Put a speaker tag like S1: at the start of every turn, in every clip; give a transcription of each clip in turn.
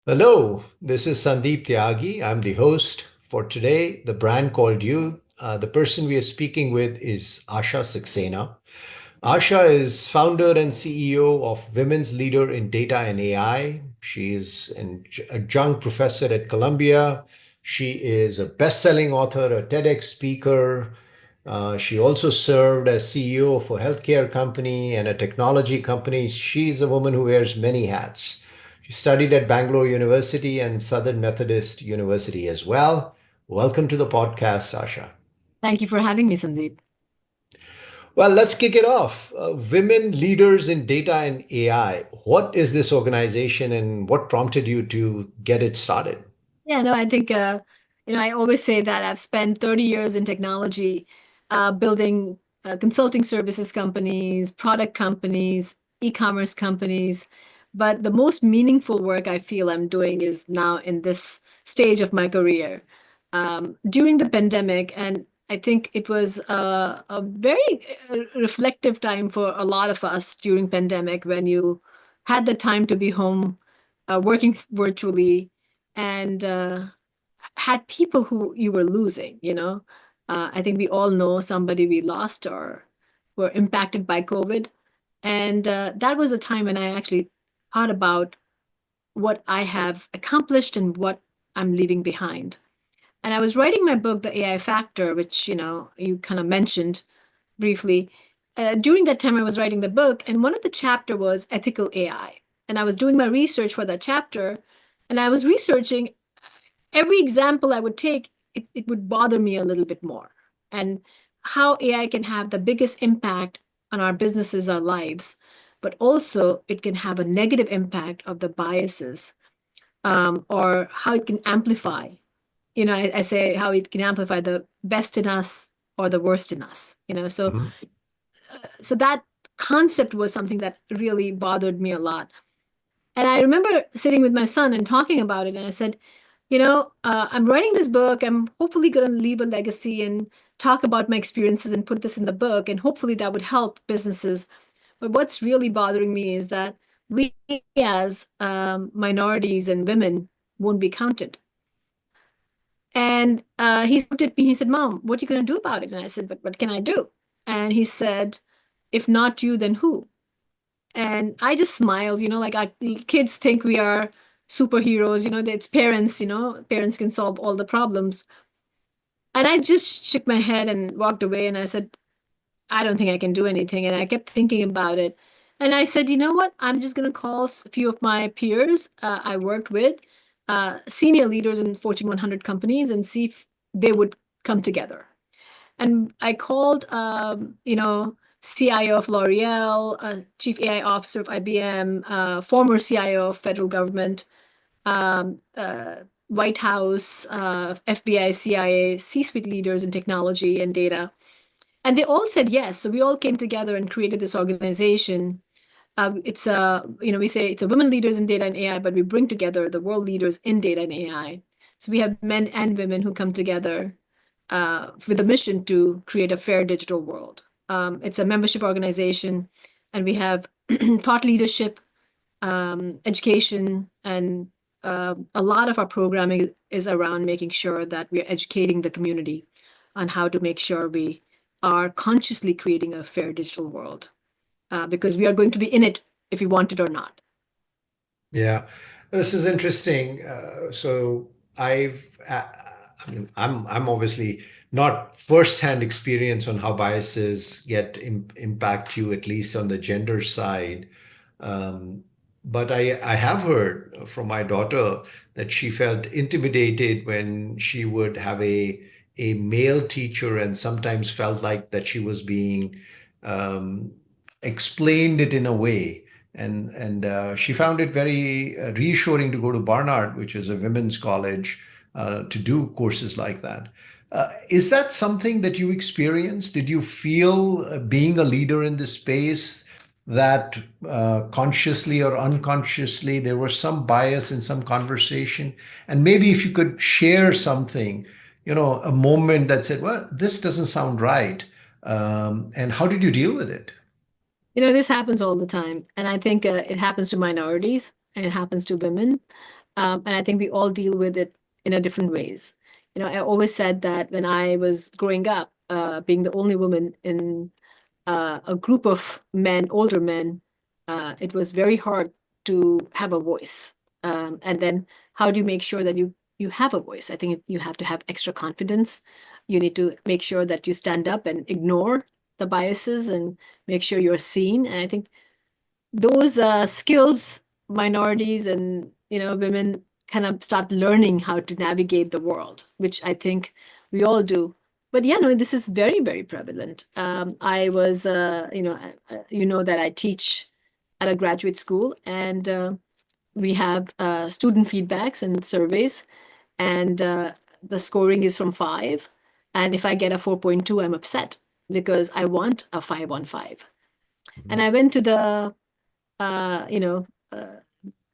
S1: Hello, this is Sandeep Tyagi. I'm the host for today. The brand called you. The person we are speaking with is Asha Saxena. Asha is founder and CEO of Women's Leader in Data and AI. She is an adjunct professor at Columbia. She is a best-selling author, a TEDx speaker. She also served as CEO for a healthcare company and a technology company. She's a woman who wears many hats. She studied at Bangalore University and Southern Methodist University as well. Welcome to the podcast, Asha.
S2: Thank you for having me, Sandeep.
S1: Well, let's kick it off. Women Leaders in Data and AI. What is this organization and what prompted you to get it started?
S2: Yeah, no, I think, I always say that I've spent 30 years in technology, building consulting services companies, product companies, e-commerce companies. But the most meaningful work I feel I'm doing is now in this stage of my career. During the pandemic, and I think it was a very reflective time for a lot of us during pandemic when you had the time to be home, working virtually and had people who you were losing, you know. I think we all know somebody we lost or were impacted by COVID. And that was a time when I actually thought about what I have accomplished and what I'm leaving behind. And I was writing my book, The AI Factor, which, you kind of mentioned briefly. During that time, I was writing the book, and one of the chapter was ethical AI. And I was doing my research for that chapter, and I was researching every example I would take, it would bother me a little bit more. And how AI can have the biggest impact on our businesses, our lives, but also it can have a negative impact of the biases, or how it can amplify. I say how it can amplify the best in us or the worst in us.
S1: Mhm.
S2: So that concept was something that really bothered me a lot. And I remember sitting with my son and talking about it. And I said, I'm writing this book. I'm hopefully going to leave a legacy and talk about my experiences and put this in the book. And hopefully that would help businesses. But what's really bothering me is that we, as minorities and women, won't be counted. And he looked at me, he said, Mom, what are you going to do about it? And I said, but what can I do? And he said, if not you, then who? And I just smiled, like our kids think we are superheroes, that it's parents, parents can solve all the problems. And I just shook my head and walked away and I said, I don't think I can do anything. And I kept thinking about it. And I said, you know what? I'm just going to call a few of my peers I worked with, senior leaders in Fortune 100 companies, and see if they would come together. And I called, CIO of L'Oreal, Chief AI Officer of IBM, former CIO of federal government, um, uh, White House, FBI, CIA, C-suite leaders in technology and data. And they all said yes. So we all came together and created this organization. It's we say it's a women leaders in data and AI, but we bring together the world leaders in data and AI. So we have men and women who come together with a mission to create a fair digital world. It's a membership organization, and we have thought leadership, education, and a lot of our programming is around making sure that we are educating the community on how to make sure we are consciously creating a fair digital world, because we are going to be in it if we want it or not.
S1: Yeah, this is interesting. So I mean, I'm obviously not firsthand experience on how biases impact you, at least on the gender side. Um, but I have heard from my daughter that she felt intimidated when she would have a male teacher and sometimes felt like that she was being um, explained it in a way and she found it very reassuring to go to Barnard, which is a women's college, to do courses like that. Is that something that you experienced? Did you feel being a leader in this space that consciously or unconsciously there was some bias in some conversation? And maybe if you could share something, a moment that said, well, this doesn't sound right. And how did you deal with it?
S2: This happens all the time, and I think it happens to minorities and it happens to women. And I think we all deal with it in a different ways. I always said that when I was growing up, being the only woman in a group of men, older men, it was very hard to have a voice. And then how do you make sure that you have a voice? I think you have to have extra confidence. You need to make sure that you stand up and ignore the biases and make sure you're seen. And I think those skills, minorities and women kind of start learning how to navigate the world, which I think we all do. But yeah, no, this is very, very prevalent. I was, you know that I teach at a graduate school, and we have student feedbacks and surveys, and the scoring is from 5. And if I get a 4.2, I'm upset because I want a 5 on 5. And
S1: Mhm.
S2: I went to uh, you know, uh,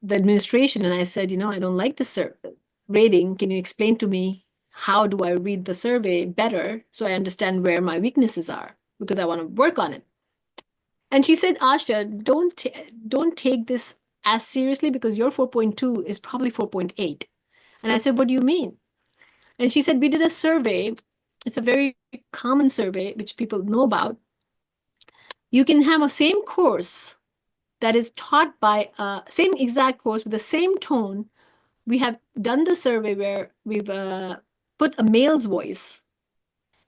S2: the administration and I said, I don't like the rating. Can you explain to me how do I read the survey better so I understand where my weaknesses are because I want to work on it. And she said, Asha, don't take this as seriously because your 4.2 is probably 4.8. And I said, what do you mean? And she said, we did a survey. It's a very common survey which people know about. You can have a same course that is taught by same exact course with the same tone. We have done the survey where we've put a male's voice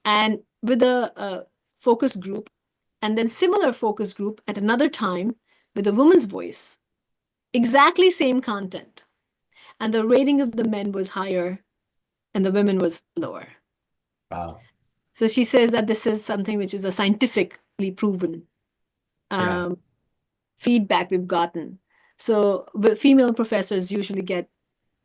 S2: and with a focus group, and then similar focus group at another time with a woman's voice. Exactly same content. And the rating of the men was higher and the women was lower.
S1: Wow.
S2: So she says that this is something which is a scientifically proven
S1: Yeah.
S2: um, feedback we've gotten. So female professors usually get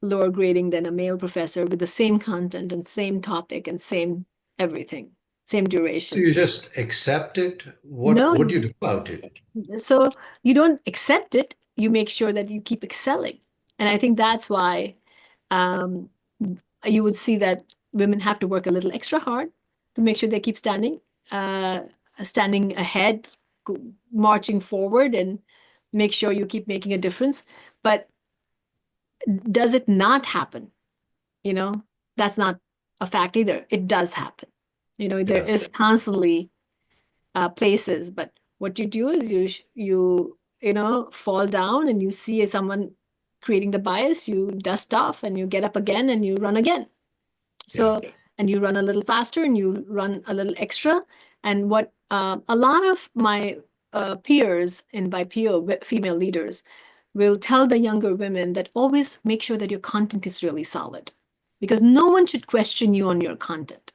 S2: lower grading than a male professor with the same content and same topic and same everything, same
S1: So
S2: duration.
S1: you just accept it? What do you
S2: No,
S1: do about it?
S2: so you don't accept it, you make sure that you keep excelling. And I think that's why um, you would see that women have to work a little extra hard to make sure they keep uh, standing ahead, marching forward, and make sure you keep making a difference. But does it not happen? you know, that's not a fact either. It does happen.
S1: It
S2: There
S1: does.
S2: is constantly places, but what you do is fall down and you see someone creating the bias, you dust off and you get up again and you run again.
S1: Yeah.
S2: So, and you run a little faster and you run a little extra. And what a lot of my peers in BIPO, female leaders, will tell the younger women that always make sure that your content is really solid because no one should question you on your content.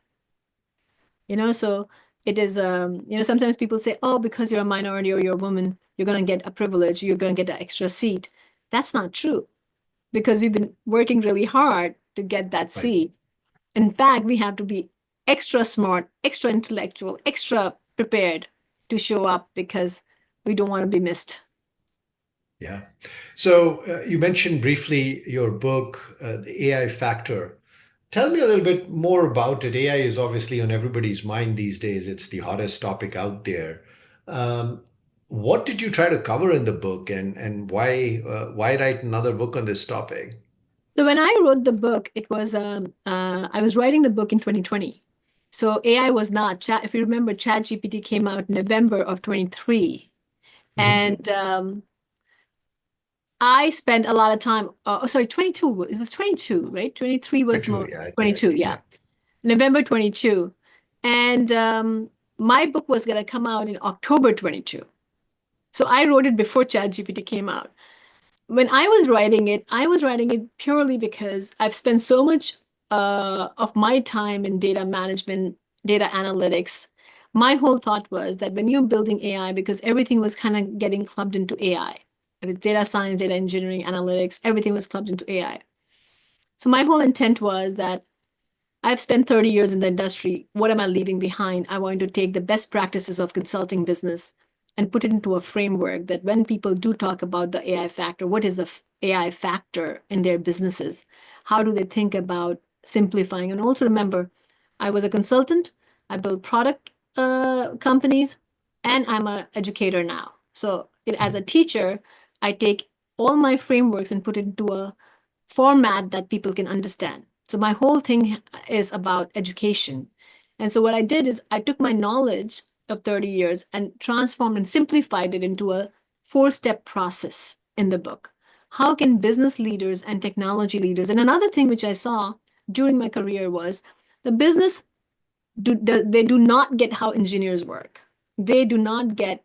S2: So it is, sometimes people say, oh, because you're a minority or you're a woman, you're going to get a privilege, you're going to get an extra seat. That's not true because we've been working really hard to get that
S1: Right.
S2: seat. In fact, we have to be extra smart, extra intellectual, extra prepared to show up because we don't want to be missed.
S1: Yeah. So you mentioned briefly your book, The AI Factor. Tell me a little bit more about it. AI is obviously on everybody's mind these days. It's the hottest topic out there. Um, what did you try to cover in the book, and why write another book on this topic?
S2: So when I wrote the book, I was writing the book in 2020. So AI was not chat. If you remember, ChatGPT came out November of 23,
S1: Mhm.
S2: and I spent a lot of time. Oh, sorry, 22. It was 22, right? 23 was
S1: True.
S2: more
S1: Yeah.
S2: 22.
S1: Yeah.
S2: Yeah, November 22, and my book was going to come out in October 22. So I wrote it before ChatGPT came out. When I was writing it purely because I've spent so much of my time in data management, data analytics. My whole thought was that when you're building AI, because everything was kind of getting clubbed into AI, with data science, data engineering, analytics, everything was clubbed into AI. So my whole intent was that I've spent 30 years in the industry. What am I leaving behind? I want to take the best practices of consulting business and put it into a framework that when people do talk about the AI factor, what is the AI factor in their businesses? How do they think about simplifying? And also remember, I was a consultant, I built product companies, and I'm an educator now. So as a teacher, I take all my frameworks and put it into a format that people can understand. So my whole thing is about education. And so what I did is I took my knowledge of 30 years and transformed and simplified it into a 4-step process in the book. How can business leaders and technology leaders, and another thing which I saw during my career was the business they do not get how engineers work. They do not get,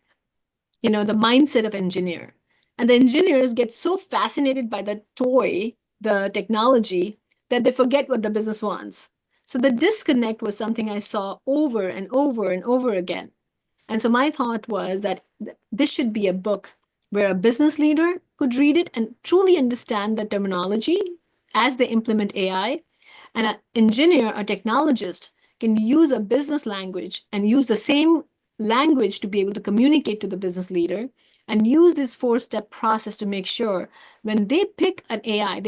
S2: the mindset of engineer. And the engineers get so fascinated by the toy, the technology, that they forget what the business wants. So the disconnect was something I saw over and over and over again. And so my thought was that this should be a book where a business leader could read it and truly understand the terminology as they implement AI. And an engineer, a technologist, can use a business language and use the same language to be able to communicate to the business leader and use this 4-step process to make sure when they pick an AI,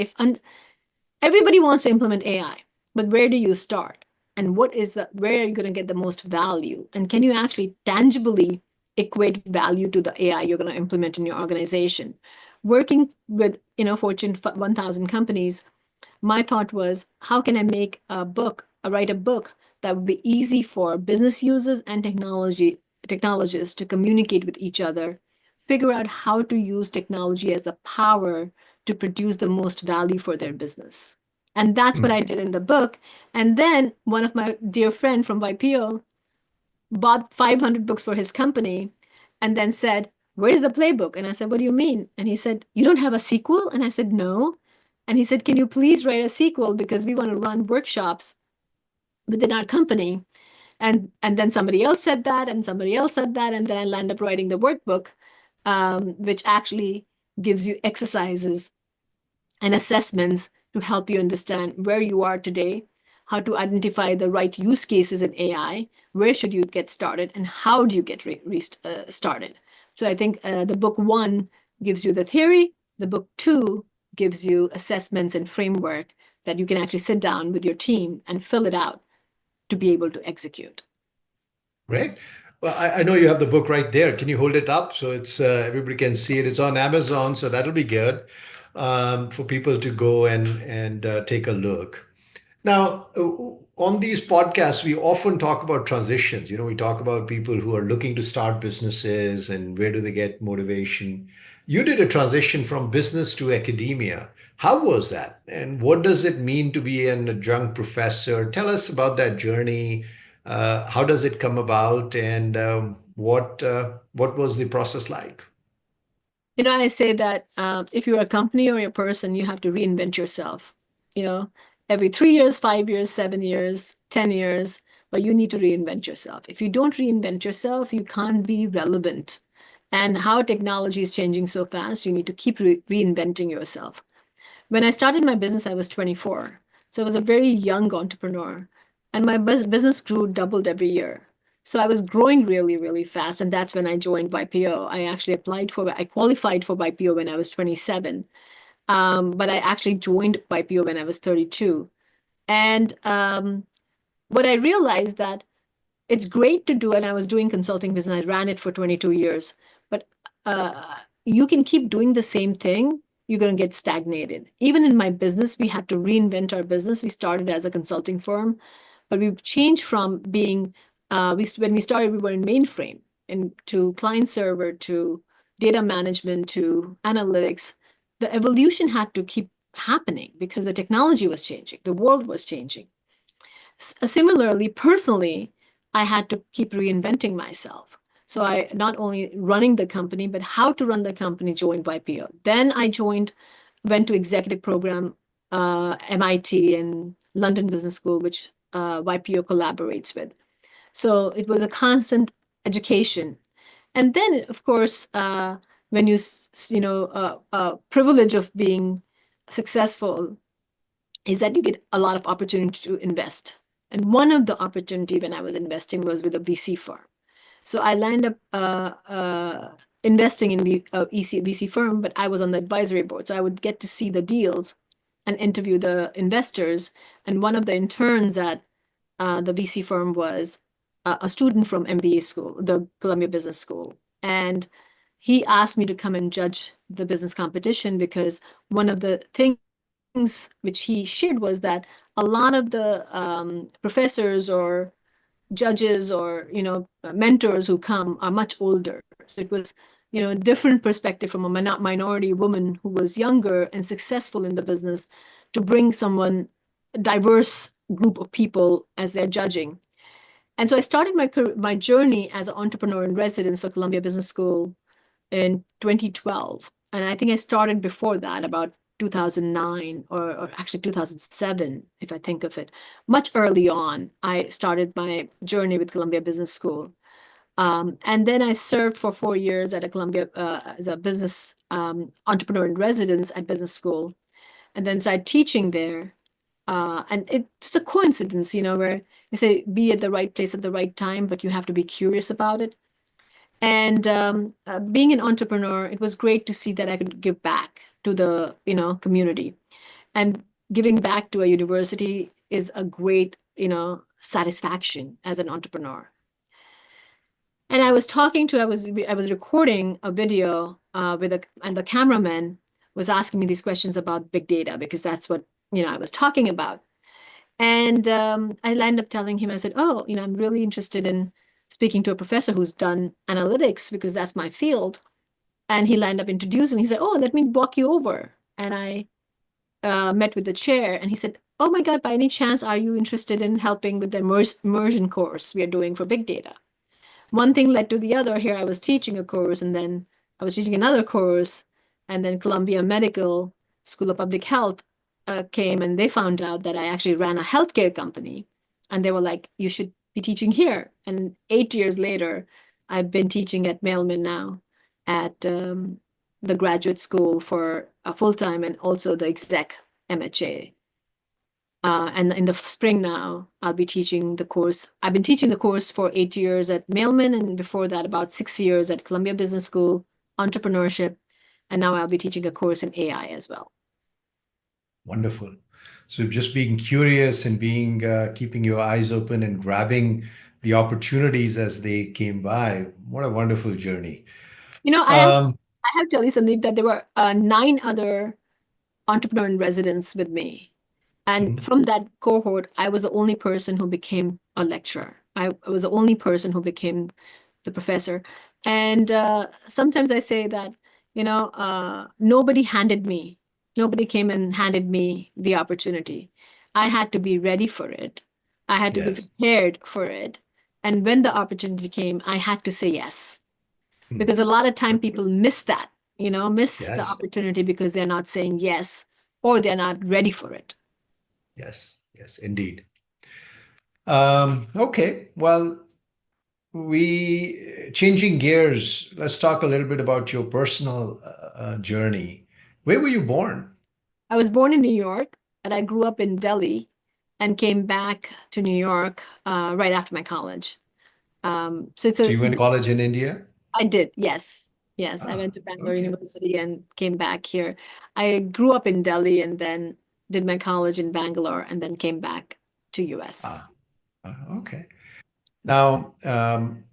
S2: everybody wants to implement AI, but where do you start? And where are you going to get the most value? And can you actually tangibly equate value to the AI you're going to implement in your organization? Working with, Fortune 1000 companies, my thought was, how can I write a book that would be easy for business users and technologists to communicate with each other, figure out how to use technology as the power to produce the most value for their business. And that's what I did in the book. And then one of my dear friend from YPO bought 500 books for his company and then said, "Where's the playbook?" And I said, "What do you mean?" And he said, "You don't have a sequel?" And I said, "No." And he said, "Can you please write a sequel because we want to run workshops within our company?" And then somebody else said that, and somebody else said that, and then I landed up writing the workbook, which actually gives you exercises and assessments to help you understand where you are today, how to identify the right use cases in AI, where should you get started, and how do you get started. So I think the book 1 gives you the theory, the book 2 gives you assessments and framework that you can actually sit down with your team and fill it out to be able to execute.
S1: Great. Well, I know you have the book right there. Can you hold it up so it's everybody can see it? It's on Amazon, so that'll be good for people to go and take a look. Now, on these podcasts, we often talk about transitions. We talk about people who are looking to start businesses and where do they get motivation. You did a transition from business to academia. How was that? And what does it mean to be an adjunct professor? Tell us about that journey. How does it come about, and what was the process like?
S2: I say that if you're a company or a person, you have to reinvent yourself. You know, every 3 years, 5 years, 7 years, 10 years, but you need to reinvent yourself. If you don't reinvent yourself, you can't be relevant. And how technology is changing so fast, you need to keep reinventing yourself. When I started my business, I was 24. So I was a very young entrepreneur. And my business grew, doubled every year. So I was growing really, really fast. And that's when I joined YPO. I qualified for YPO when I was 27. But I actually joined YPO when I was 32. And what I realized that it's great to do, and I was doing consulting business. I ran it for 22 years, but you can keep doing the same thing. You're going to get stagnated. Even in my business, we had to reinvent our business. We started as a consulting firm, but we've changed from being, when we started, we were in mainframe and to client server, to data management, to analytics. The evolution had to keep happening because the technology was changing. The world was changing. Similarly, personally, I had to keep reinventing myself. So I not only running the company, but how to run the company, joined YPO. Then I went to executive program, MIT and London Business School, which YPO collaborates with. So it was a constant education. And then, of course, when privilege of being successful is that you get a lot of opportunity to invest. And one of the opportunity when I was investing was with a VC firm. So I landed up investing in VC firm, but I was on the advisory board. So I would get to see the deals and interview the investors. And one of the interns at the VC firm was a student from MBA school, the Columbia Business School. And he asked me to come and judge the business competition because one of the things things which he shared was that a lot of the professors or judges or mentors who come are much older. So it was a different perspective from a minority woman who was younger and successful in the business to bring someone a diverse group of people as they're judging. And so I started my journey as an entrepreneur in residence for Columbia Business School in 2012. And I think I started before that, about 2009 or actually 2007, if I think of it. Much early on, I started my journey with Columbia Business School. And then I served for 4 years at a Columbia as a business entrepreneur in residence at business school, and then started teaching there. And it's a coincidence, where they say be at the right place at the right time, but you have to be curious about it. And being an entrepreneur, it was great to see that I could give back to the, community. And giving back to a university is a great, satisfaction as an entrepreneur. And I was recording a video and the cameraman was asking me these questions about big data because that's what, I was talking about. And I ended up telling him, I said, oh, I'm really interested in speaking to a professor who's done analytics because that's my field. And he lined up introducing, he said, oh, let me walk you over. And I met with the chair and he said, oh my God, by any chance, are you interested in helping with the immersion course we are doing for big data? One thing led to the other. Here I was teaching a course, and then I was teaching another course, and then Columbia Medical School of Public Health came and they found out that I actually ran a healthcare company. And they were like, you should be teaching here. And 8 years later, I've been teaching at Mailman now at the graduate school for a full time and also the exec MHA. And in the spring now, I'll be teaching the course. I've been teaching the course for 8 years at Mailman, and before that, about 6 years at Columbia Business School, entrepreneurship. And now I'll be teaching a course in AI as well.
S1: Wonderful. So just being curious and being keeping your eyes open and grabbing the opportunities as they came by. What a wonderful journey.
S2: You know, I have
S1: Um,
S2: I have to tell you, Sandeep, that there were nine other entrepreneur in residence with me. And
S1: mhm.
S2: from that cohort, I was the only person who became a lecturer. I was the only person who became the professor. And sometimes I say that, nobody came and handed me the opportunity. I had to be ready for it. I had to be
S1: Yes.
S2: prepared for it. And when the opportunity came, I had to say yes.
S1: Hmm.
S2: Because a lot of time people miss that, miss the
S1: Yes.
S2: opportunity because they're not saying yes or they're not ready for it.
S1: Yes. Yes, indeed. Okay. Well, we changing gears. Let's talk a little bit about your personal journey. Where were you born?
S2: I was born in New York, and I grew up in Delhi and came back to New York right after my college. So it's
S1: So
S2: a,
S1: you went to college in India?
S2: I did, yes. Yes, I
S1: Ah,
S2: went to Bangalore
S1: okay.
S2: University and came back here. I grew up in Delhi and then did my college in Bangalore and then came back to US.
S1: Ah, okay. Now,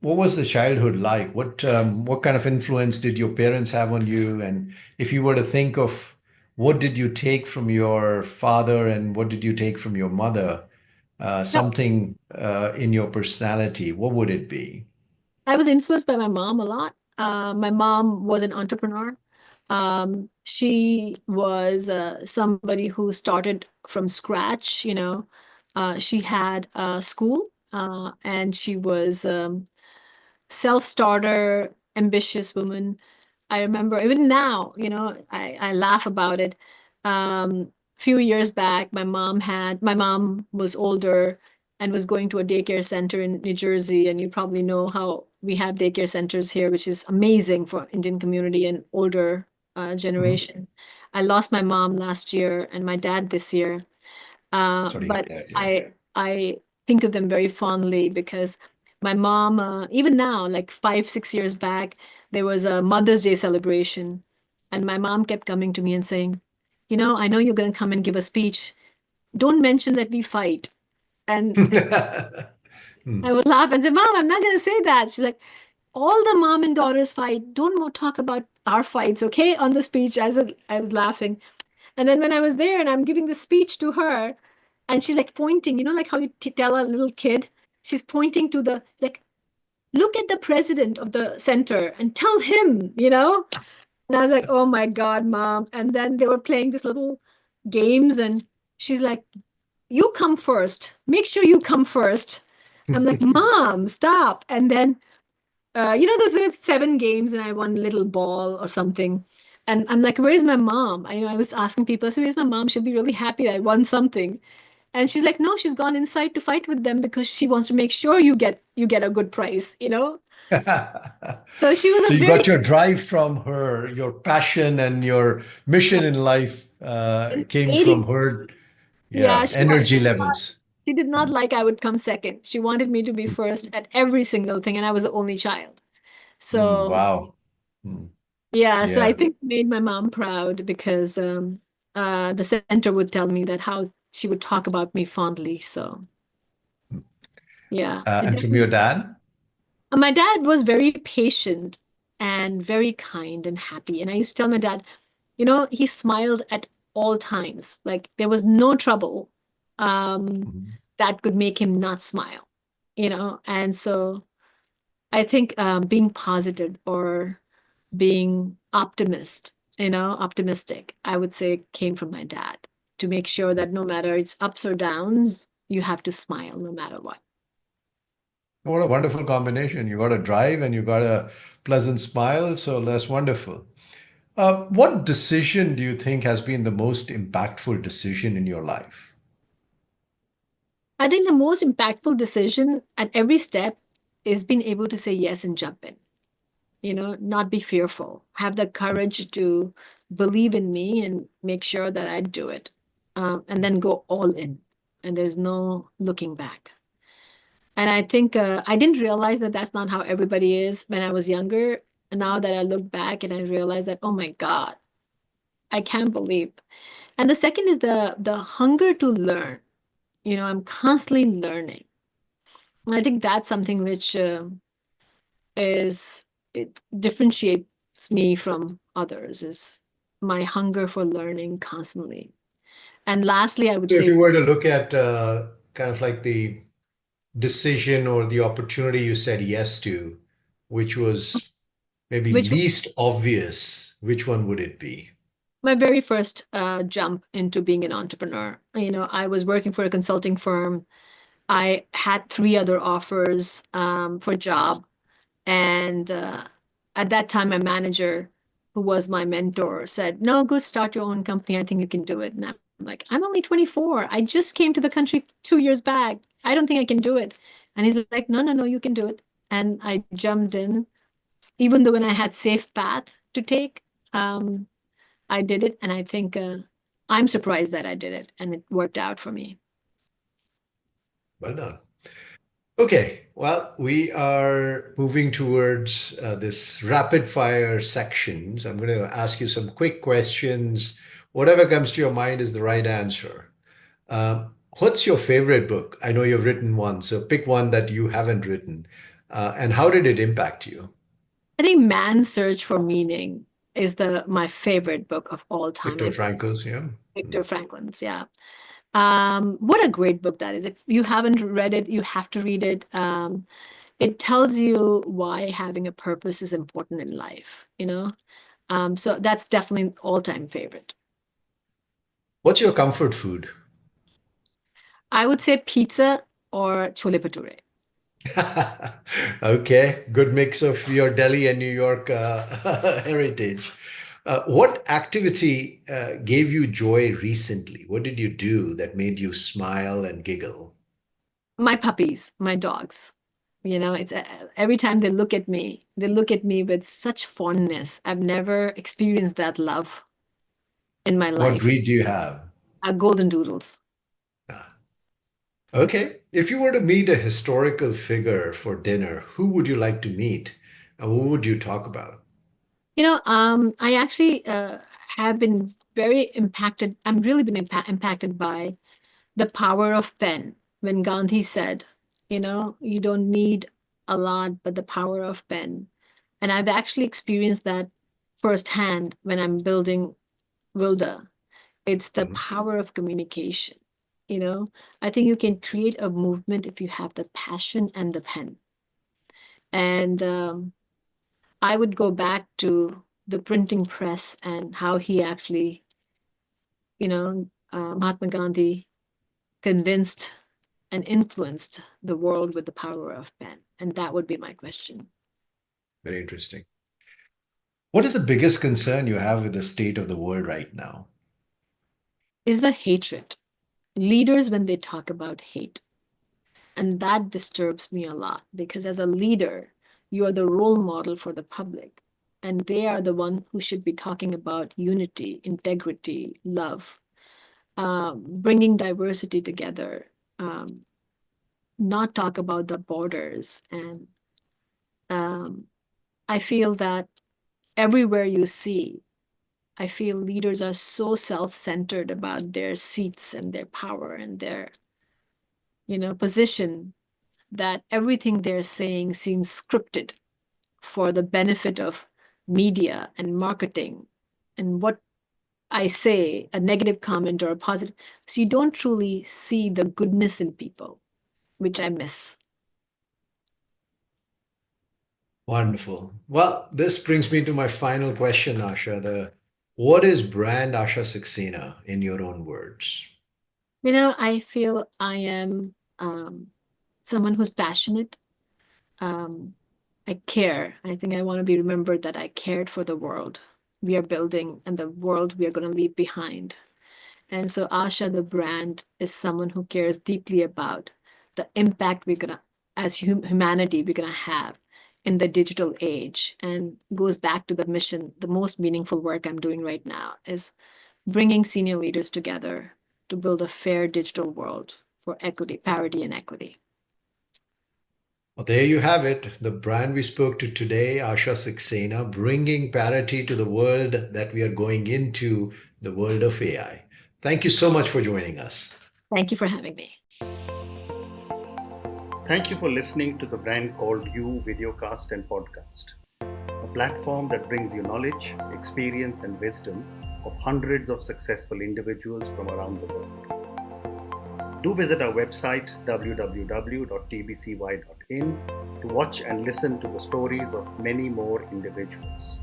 S1: what was the childhood like? What kind of influence did your parents have on you? And if you were to think of what did you take from your father and what did you take from your mother,
S2: No,
S1: something in your personality, what would it be?
S2: I was influenced by my mom a lot. My mom was an entrepreneur. She was somebody who started from scratch, she had a school and she was self-starter, ambitious woman. I remember even now, I laugh about it. Few years back, my mom was older and was going to a daycare center in New Jersey. And you probably know how we have daycare centers here, which is amazing for Indian community and older
S1: Mhm.
S2: generation. I lost my mom last year and my dad this year.
S1: Sorry to hear
S2: But
S1: that. Yeah.
S2: I think of them very fondly because my mom, even now, like 5, 6 years back, there was a Mother's Day celebration, and my mom kept coming to me and saying, I know you're going to come and give a speech. Don't mention that we fight. And
S1: Hmm.
S2: I would laugh and say, Mom, I'm not going to say that. She's like, all the mom and daughters fight. Don't talk about our fights, okay? On the speech, I was laughing. And then when I was there and I'm giving the speech to her, and she's like pointing, like how you tell a little kid, she's pointing to like, look at the president of the center and tell him. And I was like, oh my God, mom. And then they were playing this little games, and she's like, you come first. Make sure you come first. I'm like, mom, stop. And then, those are 7 games, and I won a little ball or something. And I'm like, where's my mom? I was asking people, I said, where's my mom? She'll be really happy that I won something. And she's like, no, she's gone inside to fight with them because she wants to make sure you get a good price. So she was
S1: So
S2: a
S1: you
S2: very
S1: got your drive from her, your passion and your mission in life
S2: in
S1: came from
S2: 80s.
S1: her,
S2: Yeah,
S1: yeah, energy levels.
S2: she did not like I would come second. She wanted me to be first at every single thing, and I was the only child.
S1: Mm,
S2: So
S1: wow. Mm,
S2: yeah, so I
S1: yeah.
S2: think it made my mom proud because the center would tell me that how she would talk about me fondly. So yeah, it
S1: And from your
S2: definitely.
S1: dad?
S2: My dad was very patient and very kind and happy. And I used to tell my dad, he smiled at all times. Like there was no trouble um,
S1: Mhm.
S2: that could make him not smile. And so I think being positive or being optimistic, I would say came from my dad to make sure that no matter it's ups or downs, you have to smile no matter what.
S1: What a wonderful combination. You got a drive and you got a pleasant smile, so that's wonderful. What decision do you think has been the most impactful decision in your life?
S2: I think the most impactful decision at every step is being able to say yes and jump in, not be fearful, have the courage to believe in me and make sure that I do it, and then go all in. And there's no looking back. And I think I didn't realize that that's not how everybody is when I was younger. And now that I look back and I realize that, oh my God, I can't believe. And the second is the hunger to learn. I'm constantly learning. And I think that's something which is it differentiates me from others is my hunger for learning constantly. And lastly, I would
S1: So if
S2: say
S1: you were to look at kind of like the decision or the opportunity you said yes to, which was maybe
S2: which
S1: least obvious, which one would it be?
S2: my very first jump into being an entrepreneur. I was working for a consulting firm. I had 3 other offers for job. And at that time, my manager, who was my mentor, said, no, go start your own company. I think you can do it. And I'm like, I'm only 24. I just came to the country 2 years back. I don't think I can do it. And he's like, no, no, no, you can do it. And I jumped in, even though when I had safe path to take, um, I did it. And I think I'm surprised that I did it and it worked out for me.
S1: Well done. Okay, well, we are moving towards this rapid fire sections. I'm going to ask you some quick questions. Whatever comes to your mind is the right answer. What's your favorite book? I know you've written one, so pick one that you haven't written. And how did it impact you?
S2: I think Man's Search for Meaning is the my favorite book of all time.
S1: Viktor
S2: I
S1: Frankl's, yeah.
S2: Viktor Franklin's, yeah. What a great book that is. If you haven't read it, you have to read it. It tells you why having a purpose is important in life. So that's definitely an all-time favorite.
S1: What's your comfort food?
S2: I would say pizza or chole bhature.
S1: Okay, good mix of your Delhi and New York heritage. What activity gave you joy recently? What did you do that made you smile and giggle?
S2: My puppies, my dogs. It's every time they look at me with such fondness. I've never experienced that love in my
S1: What
S2: life.
S1: breed do you have?
S2: Golden doodles.
S1: Ah, okay, if you were to meet a historical figure for dinner, who would you like to meet? And what would you talk about?
S2: I actually have been very impacted. I'm really been impacted by the power of pen when Gandhi said, you don't need a lot, but the power of pen. And I've actually experienced that firsthand when I'm building Wilda. It's the
S1: Mhm.
S2: power of communication. You know, I think you can create a movement if you have the passion and the pen. And I would go back to the printing press and how he actually, Mahatma Gandhi convinced and influenced the world with the power of pen. And that would be my question.
S1: Very interesting. What is the biggest concern you have with the state of the world right now?
S2: Is the hatred. Leaders, when they talk about hate, and that disturbs me a lot because as a leader, you are the role model for the public. And they are the one who should be talking about unity, integrity, love, bringing diversity together, um, not talk about the borders. And um, I feel that everywhere you see, I feel leaders are so self-centered about their seats and their power and their, position that everything they're saying seems scripted for the benefit of media and marketing. And what I say, a negative comment or a positive. So you don't truly see the goodness in people, which I miss.
S1: Wonderful. Well, this brings me to my final question, Asha. What is brand Asha Saxena in your own words?
S2: I feel I am someone who's passionate. Um, I care. I think I want to be remembered that I cared for the world we are building and the world we are going to leave behind. And so Asha, the brand, is someone who cares deeply about the impact we're gonna, as humanity, we're gonna have in the digital age, and goes back to the mission. The most meaningful work I'm doing right now is bringing senior leaders together to build a fair digital world for equity, parity, and equity.
S1: Well, there you have it. The brand we spoke to today, Asha Saxena, bringing parity to the world that we are going into, the world of AI. Thank you so much for joining us.
S2: Thank you for having me.
S3: Thank you for listening to the Brand Called You videocast and podcast, a platform that brings you knowledge, experience, and wisdom of hundreds of successful individuals from around the world. Do visit our website www.tbcy.in to watch and listen to the stories of many more individuals.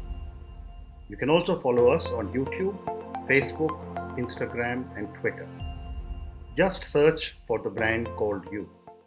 S3: You can also follow us on YouTube, Facebook, Instagram, and Twitter. Just search for the brand called You.